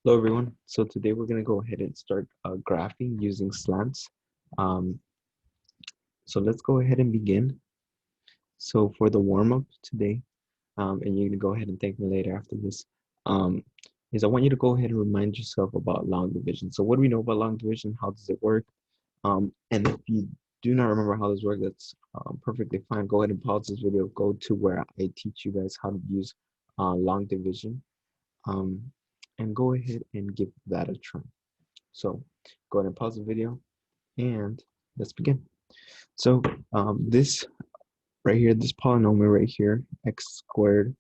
Hello everyone. So today we're going to go ahead and start graphing using slants. Um, so let's go ahead and begin. So for the warm-up today, and you're going to go ahead and thank me later after this, um, is I want you to go ahead and remind yourself about long division. So what do we know about long division? How does it work? And if you do not remember how this works, that's perfectly fine. Go ahead and pause this video. Go to where I teach you guys how to use long division. Um, and go ahead and give that a try. So go ahead and pause the video and let's begin. So this right here, this polynomial right here, x squared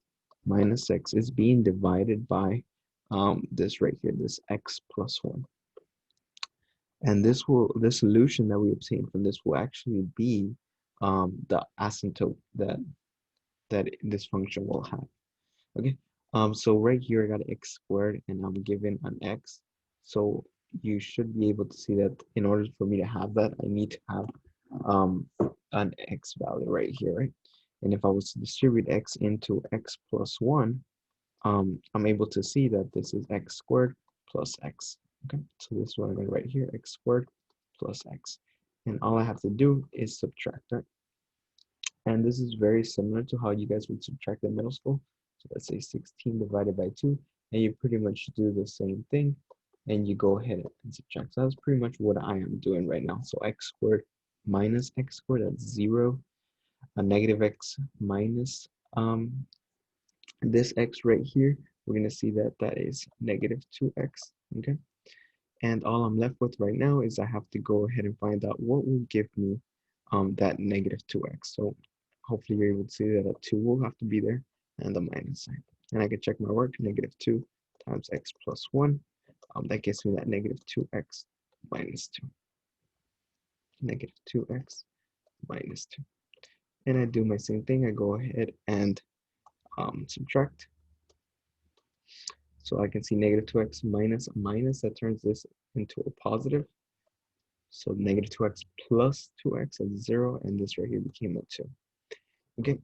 minus x is being divided by this right here, this x plus 1. And the solution that we obtain from this will actually be the asymptote that this function will have. Okay, so right here I got x squared and I'm given an x. So you should be able to see that in order for me to have that, I need to have an x value right here, right? And if I was to distribute x into x plus 1, I'm able to see that this is x squared plus x. Okay, so this is what I'm going to write here, x squared plus x. And all I have to do is subtract, right? And this is very similar to how you guys would subtract in middle school. So let's say 16 divided by 2, and you pretty much do the same thing, and you go ahead and subtract. So that's pretty much what I am doing right now. So x squared minus x squared, that's 0. A negative x minus this x right here, we're going to see that that is negative 2x, okay? And all I'm left with right now is I have to go ahead and find out what will give me that negative 2x. So hopefully you're able to see that a 2 will have to be there and the minus sign. And I can check my work, negative 2 times x plus 1. That gives me that negative 2x minus 2. Negative 2x minus 2. And I do my same thing. I go ahead and subtract. So I can see negative 2x minus a minus. That turns this into a positive. So negative 2x plus 2x is 0, and this right here became a 2. Okay,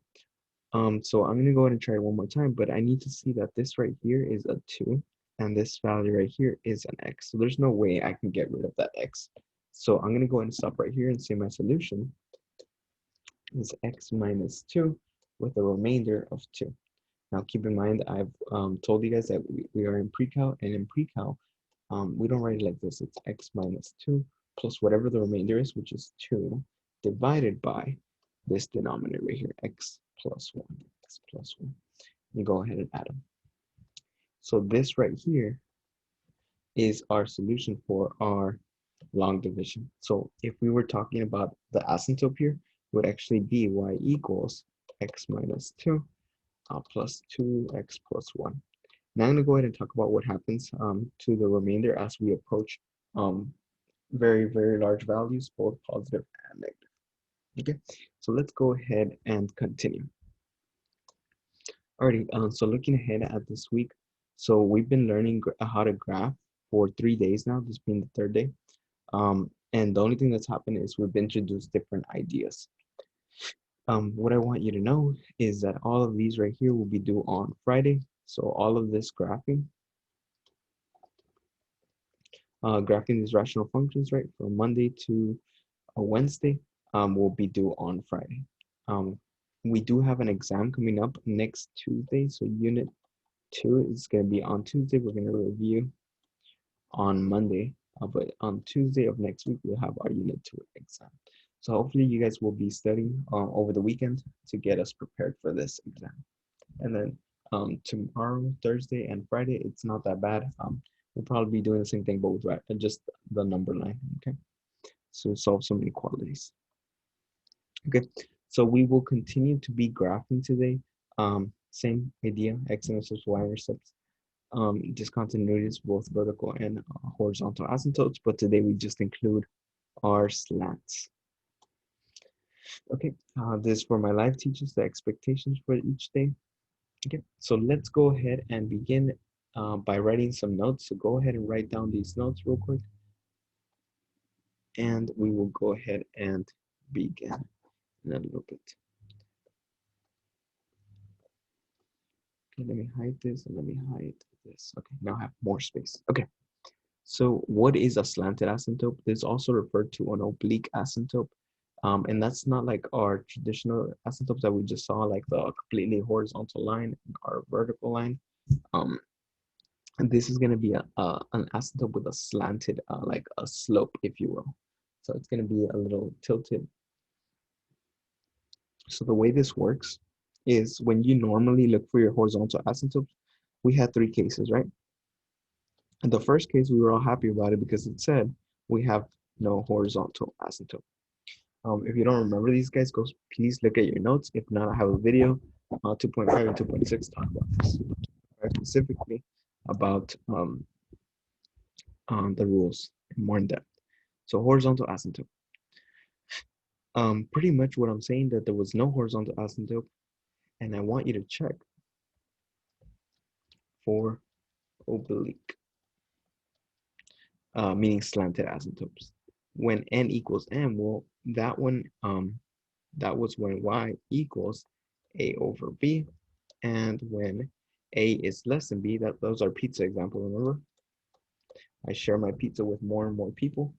so I'm going to go ahead and try it one more time, but I need to see that this right here is a 2, and this value right here is an x. So there's no way I can get rid of that x. So I'm going to go ahead and stop right here and say my solution is x minus 2 with a remainder of 2. Now keep in mind, I've told you guys that we are in precal, and in precal, we don't write it like this. It's x minus 2 plus whatever the remainder is, which is 2, divided by this denominator right here, x plus 1, x plus 1. You go ahead and add them. So this right here is our solution for our long division. So if we were talking about the asymptote here, it would actually be y equals x minus 2 plus 2x plus 1. Now I'm going to go ahead and talk about what happens to the remainder as we approach very, very large values, both positive and negative. Okay, so let's go ahead and continue. Alrighty, so looking ahead at this week, so we've been learning how to graph for 3 days now, this being the third day. And the only thing that's happened is we've introduced different ideas. What I want you to know is that all of these right here will be due on Friday. So all of this graphing these rational functions, right, from Monday to Wednesday, will be due on Friday. We do have an exam coming up next Tuesday, so Unit 2 is going to be on Tuesday. We're going to review on Monday, but on Tuesday of next week, we'll have our Unit 2 exam. So hopefully you guys will be studying over the weekend to get us prepared for this exam. And then tomorrow, Thursday, and Friday, it's not that bad. We'll probably be doing the same thing, but with just the number line, okay? So solve some inequalities. Okay, so we will continue to be graphing today. Same idea, x-intercepts, y-intercepts. Discontinuities, both vertical and horizontal asymptotes, but today we just include our slants. Okay, this is for my live teachers, the expectations for each day. Okay, so let's go ahead and begin by writing some notes. So go ahead and write down these notes real quick. And we will go ahead and begin in a little bit. Okay, let me hide this and let me hide this. Okay, now I have more space. Okay, so what is a slanted asymptote? This is also referred to an oblique asymptote. And that's not like our traditional asymptotes that we just saw, like the completely horizontal line and our vertical line. And this is going to be an asymptote with a slanted, like a slope, if you will. So it's going to be a little tilted. So the way this works is when you normally look for your horizontal asymptotes, we had three cases, right? In the first case, we were all happy about it because it said we have no horizontal asymptote. If you don't remember these guys, go please look at your notes. If not, I have a video 2.5 and 2.6 talk about this, specifically about the rules more in depth. So horizontal asymptote. Pretty much what I'm saying that there was no horizontal asymptote, and I want you to check for oblique, meaning slanted asymptotes. When n equals m, well, that one, that was when y equals a over b, and when a is less than b, those are pizza example, remember? I share my pizza with more and more people,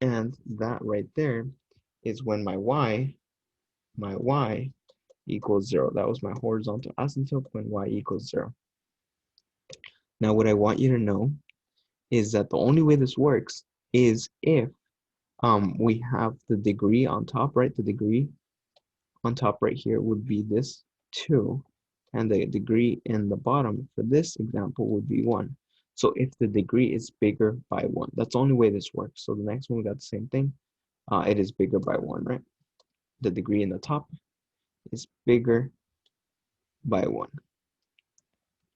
and that right there is when my y equals 0. That was my horizontal asymptote when y equals 0. Now, what I want you to know is that the only way this works is if we have the degree on top, right? The degree on top right here would be this 2, and the degree in the bottom for this example would be 1. So if the degree is bigger by 1, that's the only way this works. So the next one, we got the same thing. It is bigger by 1, right? The degree in the top is bigger by 1,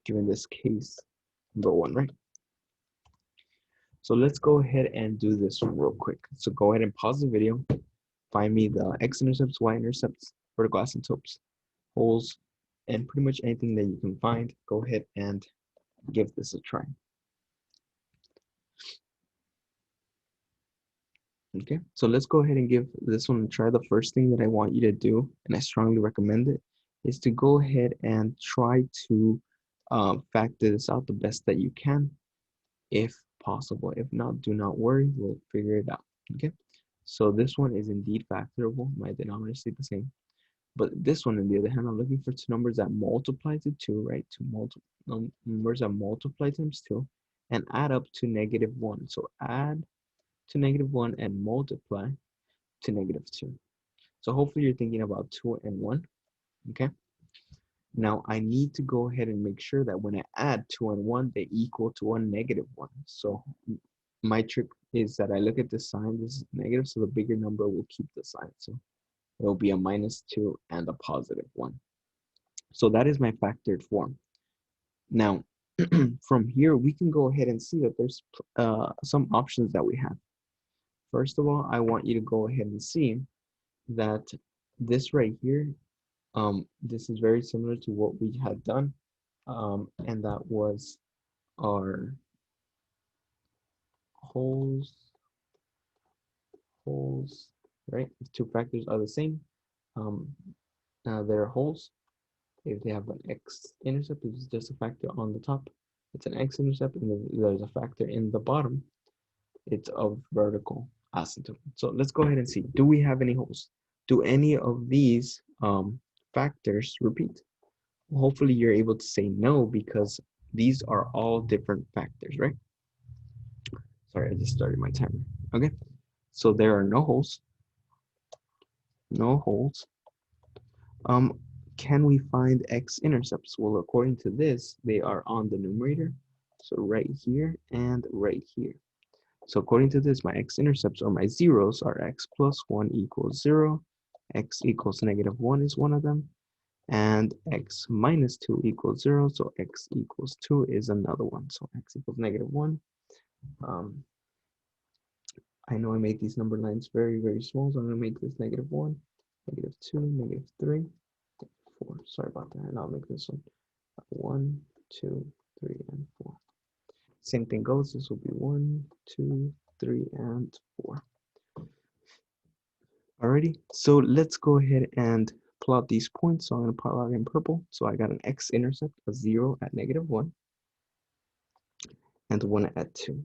given this case number 1, right? So let's go ahead and do this real quick. So go ahead and pause the video, find me the x-intercepts, y-intercepts, vertical asymptotes, holes, and pretty much anything that you can find. Go ahead and give this a try. Okay, so let's go ahead and give this one a try. The first thing that I want you to do, and I strongly recommend it, is to go ahead and try to factor this out the best that you can, if possible. If not, do not worry, we'll figure it out. Okay, so this one is indeed factorable. My denominator stayed the same. But this one, on the other hand, I'm looking for two numbers that multiply to 2, right? Numbers that multiply times 2 and add up to -1. So add to -1 and multiply to -2. So hopefully you're thinking about 2 and 1, okay? Now I need to go ahead and make sure that when I add 2 and 1, they equal to a -1. So my trick is that I look at the sign, this is negative, so the bigger number will keep the sign. So it will be a -2 and a +1. So that is my factored form. Now, from here, we can go ahead and see that there's some options that we have. First of all, I want you to go ahead and see that this right here, this is very similar to what we had done, and that was our holes, right? If two factors are the same, they're holes. If they have an x-intercept, it's just a factor on the top. It's an x-intercept, and there's a factor in the bottom. It's a vertical asymptote. So let's go ahead and see. Do we have any holes? Do any of these factors repeat? Well, hopefully you're able to say no, because these are all different factors, right? Sorry, I just started my timer. Okay, so there are no holes. No holes. Can we find x-intercepts? Well, according to this, they are on the numerator. So right here and right here. So according to this, my x-intercepts, or my zeros, are x plus 1 equals 0, x equals -1 is one of them, and x minus 2 equals 0, so x equals 2 is another one. So x equals -1. I know I made these number lines very, very small, so I'm going to make this -1, -2, -3, 4. Sorry about that, and I'll make this one 1, 2, 3, and 4. Same thing goes, this will be 1, 2, 3, and 4. Alrighty, so let's go ahead and plot these points. So I'm going to plot in purple. So I got an x-intercept of 0 at -1 and 1 at 2.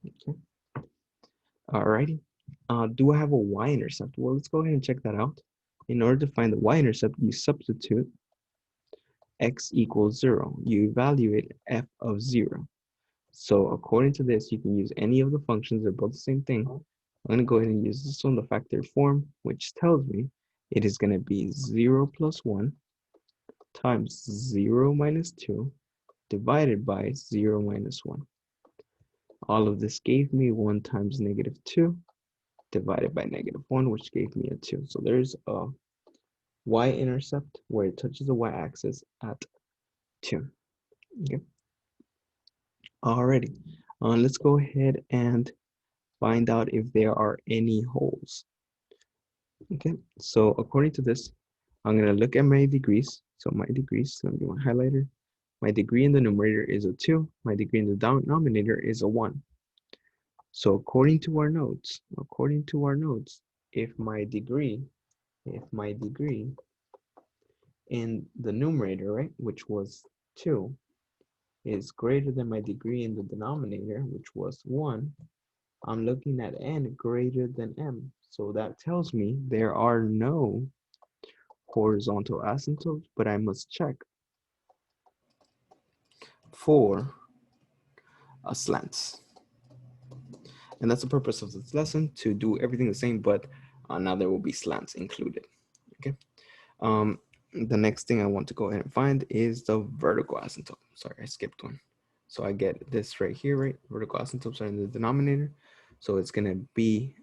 Okay. Alrighty. Do I have a y-intercept? Well, let's go ahead and check that out. In order to find the y-intercept, you substitute x equals 0. You evaluate f of 0. So according to this, you can use any of the functions. They're both the same thing. I'm going to go ahead and use this one, the factor form, which tells me it is going to be 0 plus 1 times 0 minus 2 divided by 0 minus 1. All of this gave me 1 times -2 divided by -1, which gave me a 2. So there's a y-intercept where it touches the y-axis at 2. Okay. Alrighty. Let's go ahead and find out if there are any holes. Okay, so according to this, I'm going to look at my degrees. So my degrees, let me get my highlighter. My degree in the numerator is a 2. My degree in the denominator is a 1. So according to our notes, if my degree in the numerator, right, which was 2, is greater than my degree in the denominator, which was 1, I'm looking at n greater than m. So that tells me there are no horizontal asymptotes, but I must check for slants. And that's the purpose of this lesson, to do everything the same, but now there will be slants included. Okay. The next thing I want to go ahead and find is the vertical asymptote. Sorry, I skipped one. So I get this right here, right? Vertical asymptotes are in the denominator. So it's going to be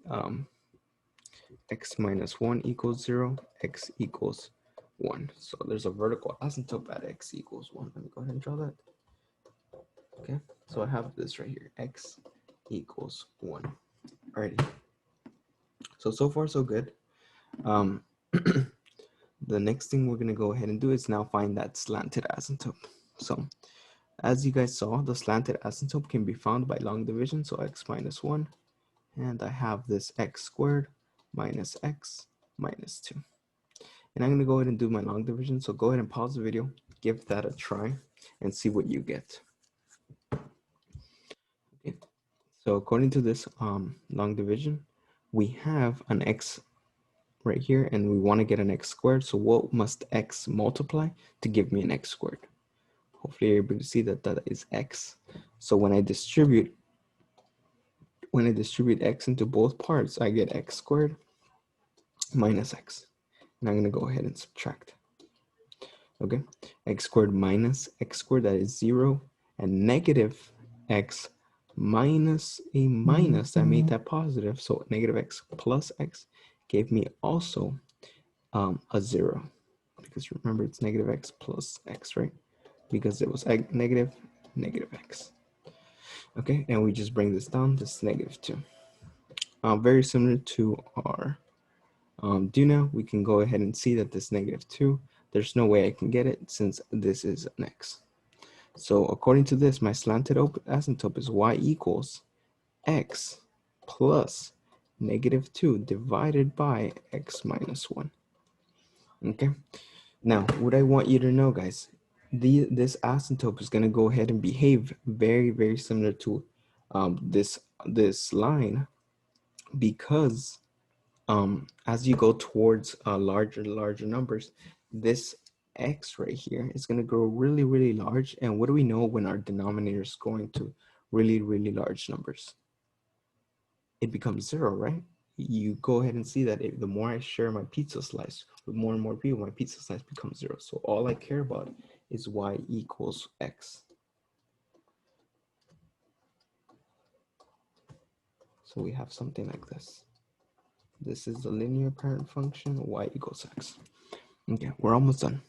x minus 1 equals 0, x equals 1. So there's a vertical asymptote at x equals 1. Let me go ahead and draw that. Okay, so I have this right here, x equals 1. Alrighty. So far so good. The next thing we're going to go ahead and do is now find that slanted asymptote. So as you guys saw, the slanted asymptote can be found by long division. So x minus 1. And I have this x squared minus x minus 2. And I'm going to go ahead and do my long division. So go ahead and pause the video, give that a try, and see what you get. Okay. So according to this long division, we have an x right here, and we want to get an x squared. So what must x multiply to give me an x squared? Hopefully you're able to see that that is x. So when I distribute x into both parts, I get x squared minus x. And I'm going to go ahead and subtract. Okay, x squared minus x squared, that is 0, and negative x minus a minus, I made that positive, so negative x plus x gave me also a 0, because remember it's negative x plus x, right? Because it was negative x. Okay, and we just bring this down, this negative 2. Very similar to our do now, we can go ahead and see that this negative 2, there's no way I can get it since this is an x. So according to this, my slanted asymptote is y equals x plus negative 2 divided by x minus 1. Okay, now what I want you to know, guys, this asymptote is going to go ahead and behave very, very similar to this line, because as you go towards larger numbers, this x right here is going to grow really, really large. And what do we know when our denominator is going to really, really large numbers? It becomes 0, right? You go ahead and see that the more I share my pizza slice with more and more people, my pizza slice becomes 0. So all I care about is y equals x. So we have something like this. This is the linear parent function, y equals x. Okay, we're almost done.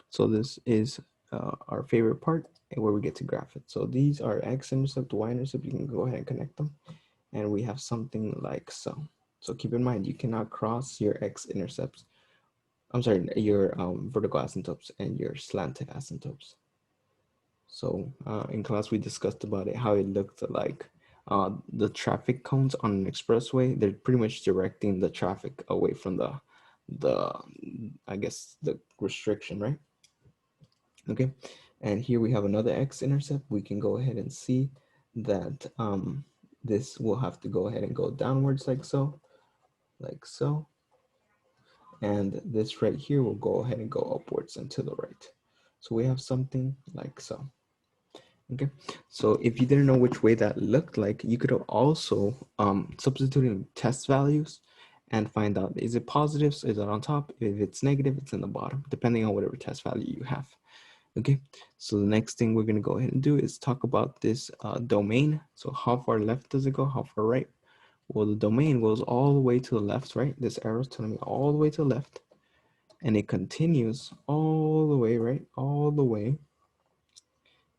So this is our favorite part, where we get to graph it. So these are x-intercept, y-intercept. You can go ahead and connect them. And we have something like so. So keep in mind, you cannot cross your x-intercepts. I'm sorry, your vertical asymptotes and your slanted asymptotes. So in class, we discussed about it, how it looked like the traffic cones on an expressway. They're pretty much directing the traffic away from the the, I guess, the restriction, right? Okay, and here we have another x-intercept. We can go ahead and see that this will have to go ahead and go downwards like so, and this right here will go ahead and go upwards and to the right. So we have something like so. Okay, so if you didn't know which way that looked like, you could also substitute in test values and find out, is it positive, so is it on top? If it's negative, it's in the bottom, depending on whatever test value you have. Okay, so the next thing we're gonna go ahead and do is talk about this domain. So how far left does it go, how far right? Well, the domain goes all the way to the left, right? This arrow is telling me all the way to the left, and it continues all the way, right? All the way.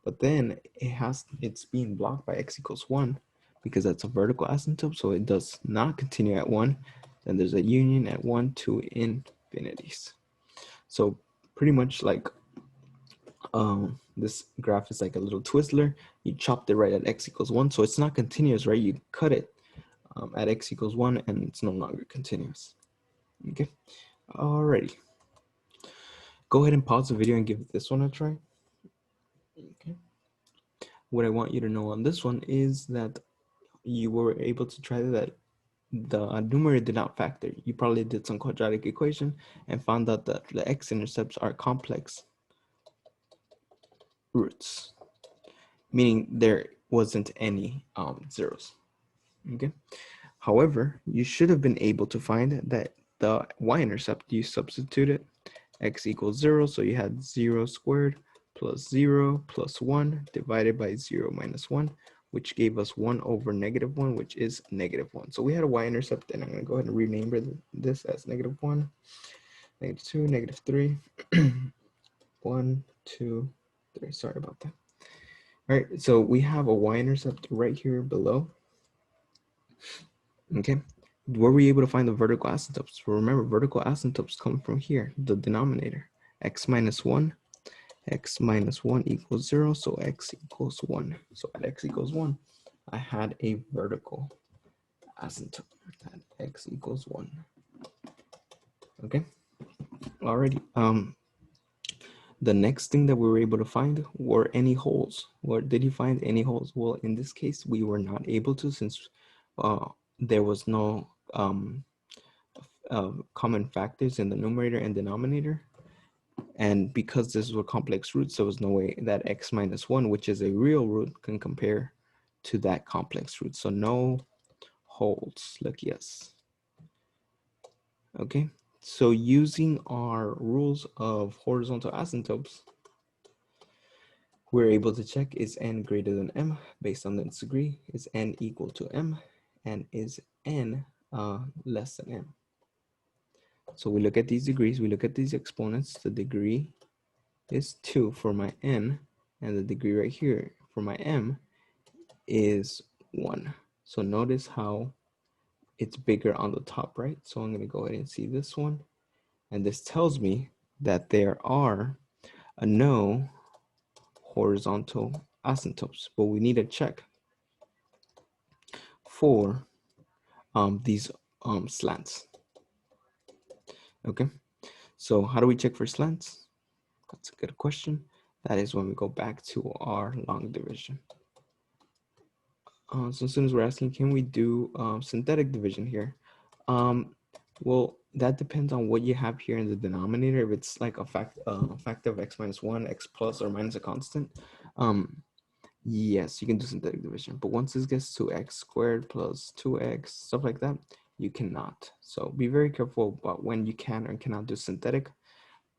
But then it's being blocked by x equals 1 because that's a vertical asymptote, so it does not continue at 1. Then there's a union at 1 to infinities. So pretty much like this graph is like a little Twizzler. You chopped it right at x equals 1, so it's not continuous, right? You cut it at x equals 1 and it's no longer continuous. Okay, alrighty. Go ahead and pause the video and give this one a try. Okay. What I want you to know on this one is that you were able to try that the numerator did not factor. You probably did some quadratic equation and found out that the x-intercepts are complex roots, meaning there wasn't any zeros. Okay. However, you should have been able to find that the y-intercept, you substituted x equals 0, so you had 0 squared plus 0 plus 1 divided by 0 minus 1, which gave us 1 over negative 1, which is negative 1. So we had a y-intercept, and I'm going to go ahead and rename this as negative 1, negative 2, negative 3, 1, 2, 3. Sorry about that. All right, so we have a y-intercept right here below. Okay, were we able to find the vertical asymptotes? Remember, vertical asymptotes come from here, the denominator, x minus 1. X minus 1 equals 0, so x equals 1. So at x equals 1, I had a vertical asymptote at x equals 1. Okay, alrighty. The next thing that we were able to find were any holes. Where did you find any holes? Well, in this case, we were not able to, since there was no common factors in the numerator and denominator. And because this were complex roots, there was no way that x minus 1, which is a real root, can compare to that complex root. So no holes, lucky us. Okay, so using our rules of horizontal asymptotes, we're able to check, is n greater than m based on the nth degree, is n equal to m, and is n less than m. So we look at these degrees, we look at these exponents. The degree is 2 for my n, and the degree right here for my m is 1. So notice how it's bigger on the top, right? So I'm going to go ahead and see this one. And this tells me that there are no horizontal asymptotes, but we need to check for these slants. Okay, so how do we check for slants? That's a good question. That is when we go back to our long division. So as soon as we're asking, can we do synthetic division here? Well, that depends on what you have here in the denominator. If it's like a factor of x minus 1, x plus or minus a constant, yes, you can do synthetic division. But once this gets to x squared plus 2x, stuff like that, you cannot. So be very careful about when you can or cannot do synthetic.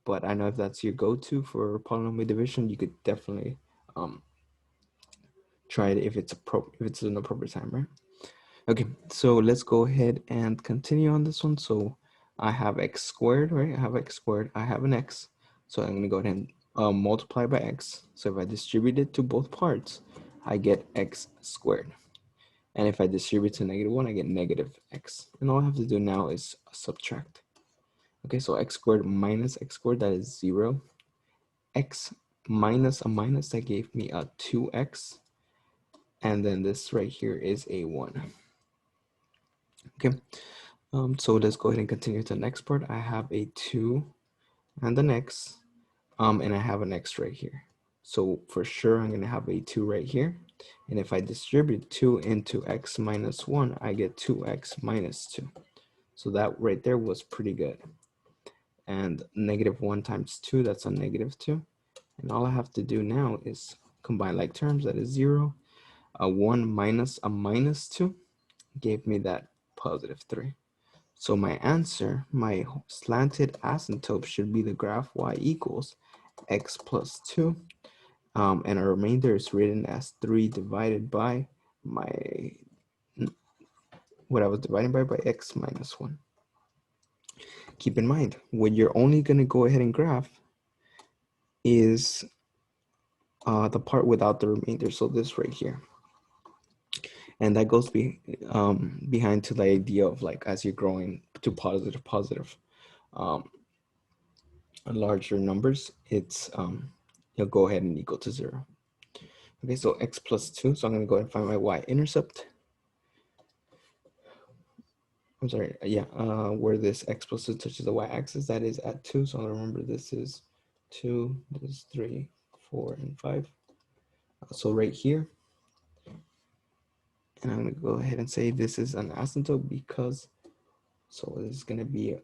But I know if that's your go-to for polynomial division, you could definitely try it if it's an appropriate time, right? Okay, so let's go ahead and continue on this one. So I have x squared, right? I have x squared. I have an x. So I'm going to go ahead and multiply by x. So if I distribute it to both parts, I get x squared. And if I distribute to negative 1, I get negative x. And all I have to do now is subtract. Okay, so x squared minus x squared, that is 0. X minus a minus, that gave me a 2x. And then this right here is a 1. Okay, So let's go ahead and continue to the next part. I have a 2 and an x, and I have an x right here. So for sure, I'm going to have a 2 right here. And if I distribute 2 into x minus 1, I get 2x minus 2. So that right there was pretty good. And negative 1 times 2, that's a negative 2. And all I have to do now is combine like terms. That is 0. A 1 minus a minus 2 gave me that positive 3. So my answer, my slanted asymptote should be the graph y equals x plus 2. And our remainder is written as 3 divided by what I was dividing by x minus 1. Keep in mind, what you're only going to go ahead and graph is the part without the remainder. So this right here. And that goes behind to the idea of like as you're growing to positive larger numbers, it's you'll go ahead and equal to 0. Okay, so x plus 2. So I'm going to go ahead and find my y-intercept. I'm sorry, yeah, where this x plus 2 touches the y-axis, that is at 2. So remember, this is 2, this is 3, 4, and 5. So right here, and I'm going to go ahead and say this is an asymptote because, so this is going to be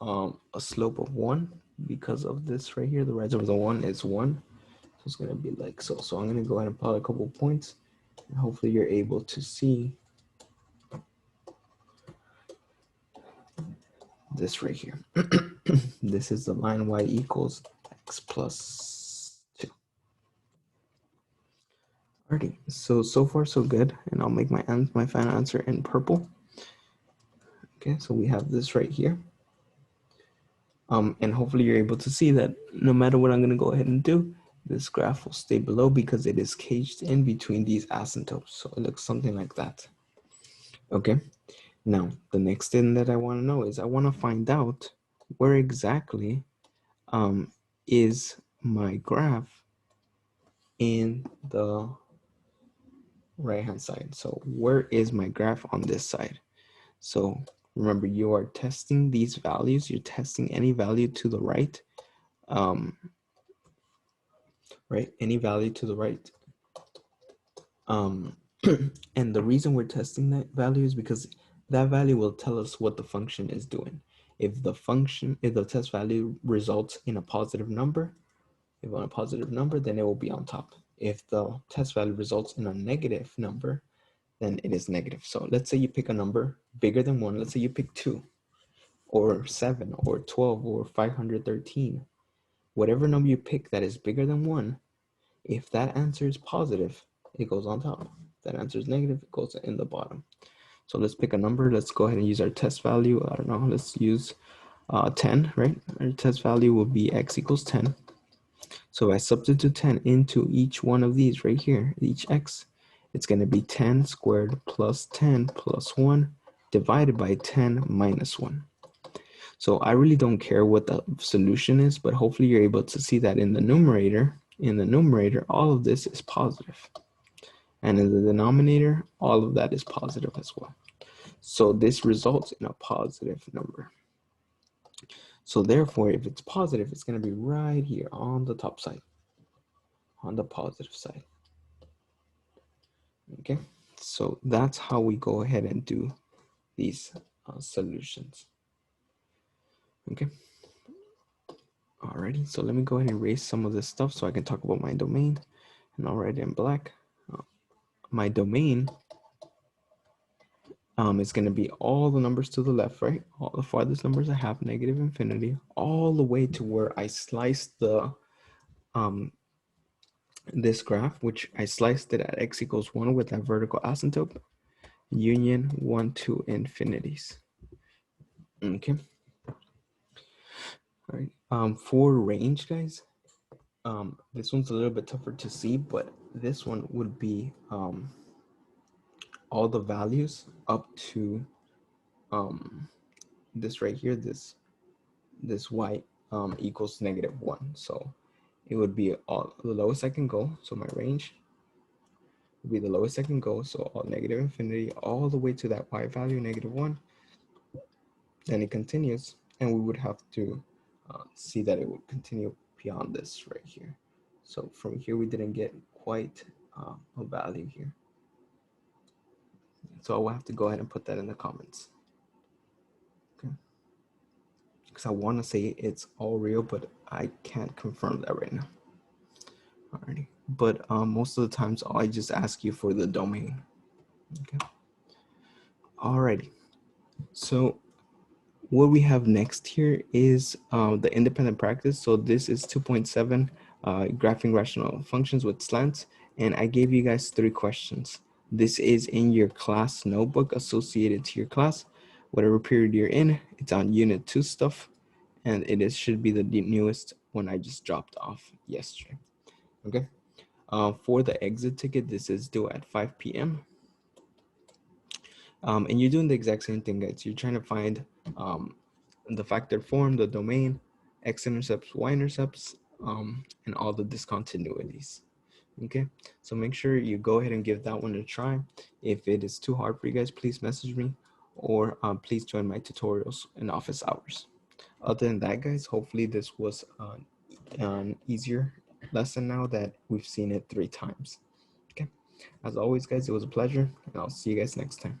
a slope of 1 because of this right here. The rise over the 1 is 1. So it's going to be like so. So I'm going to go ahead and plot a couple of points. And hopefully you're able to see this right here. This is the line y equals x plus 2. Alrighty, so far so good. And I'll make my final answer in purple. Okay, so we have this right here. And hopefully you're able to see that no matter what I'm going to go ahead and do, this graph will stay below because it is caged in between these asymptotes. So it looks something like that. Okay, now the next thing that I want to know is I want to find out where exactly is my graph in the right hand side. So where is my graph on this side? So remember, you are testing these values. You're testing any value to the right. Right, any value to the right. And the reason we're testing that value is because that value will tell us what the function is doing. If the test value results in a positive number, then it will be on top. If the test value results in a negative number, then it is negative. So let's say you pick a number bigger than 1. Let's say you pick 2 or 7 or 12 or 513. Whatever number you pick that is bigger than 1, if that answer is positive, it goes on top. If that answer is negative, it goes in the bottom. So let's pick a number. Let's go ahead and use our test value. I don't know, let's use 10, right? Our test value will be x equals 10. So if I substitute 10 into each one of these right here, each x, it's going to be 10 squared plus 10 plus 1 divided by 10 minus 1. So I really don't care what the solution is, but hopefully you're able to see that in the numerator, all of this is positive. And in the denominator, all of that is positive as well. So this results in a positive number. So therefore, if it's positive, it's going to be right here on the top side, on the positive side. Okay, so that's how we go ahead and do these solutions. Okay. Alrighty, so let me go ahead and erase some of this stuff so I can talk about my domain. And I'll write it in black. My domain is going to be all the numbers to the left, right? All the farthest numbers I have, negative infinity, all the way to where I sliced the this graph, which I sliced it at x equals 1 with that vertical asymptote, union 1 to infinities. Okay. All right. For range, guys, this one's a little bit tougher to see, but this one would be all the values up to this right here, this y equals -1. So it would be all the lowest I can go. So my range would be the lowest I can go. So all negative infinity all the way to that y value -1. then it continues, and we would have to see that it would continue beyond this right here. So from here, we didn't get quite a value here. So I will have to go ahead and put that in the comments. Okay. Because I want to say it's all real, but I can't confirm that right now. Alrighty. But most of the times, I just ask you for the domain. Okay. Alrighty. So what we have next here is the independent practice. So this is 2.7, graphing rational functions with slants. And I gave you guys 3 questions. This is in your class notebook associated to your class. Whatever period you're in, it's on unit 2 stuff. And it should be the newest one I just dropped off yesterday. Okay. For the exit ticket, this is due at 5 p.m. And you're doing the exact same thing, guys. You're trying to find the factored form, the domain, x-intercepts, y-intercepts, and all the discontinuities. Okay, so make sure you go ahead and give that one a try. If it is too hard for you guys, please message me, or please join my tutorials in office hours. Other than that, guys, hopefully this was an easier lesson now that we've seen it 3 times. Okay, as always, guys, it was a pleasure, and I'll see you guys next time.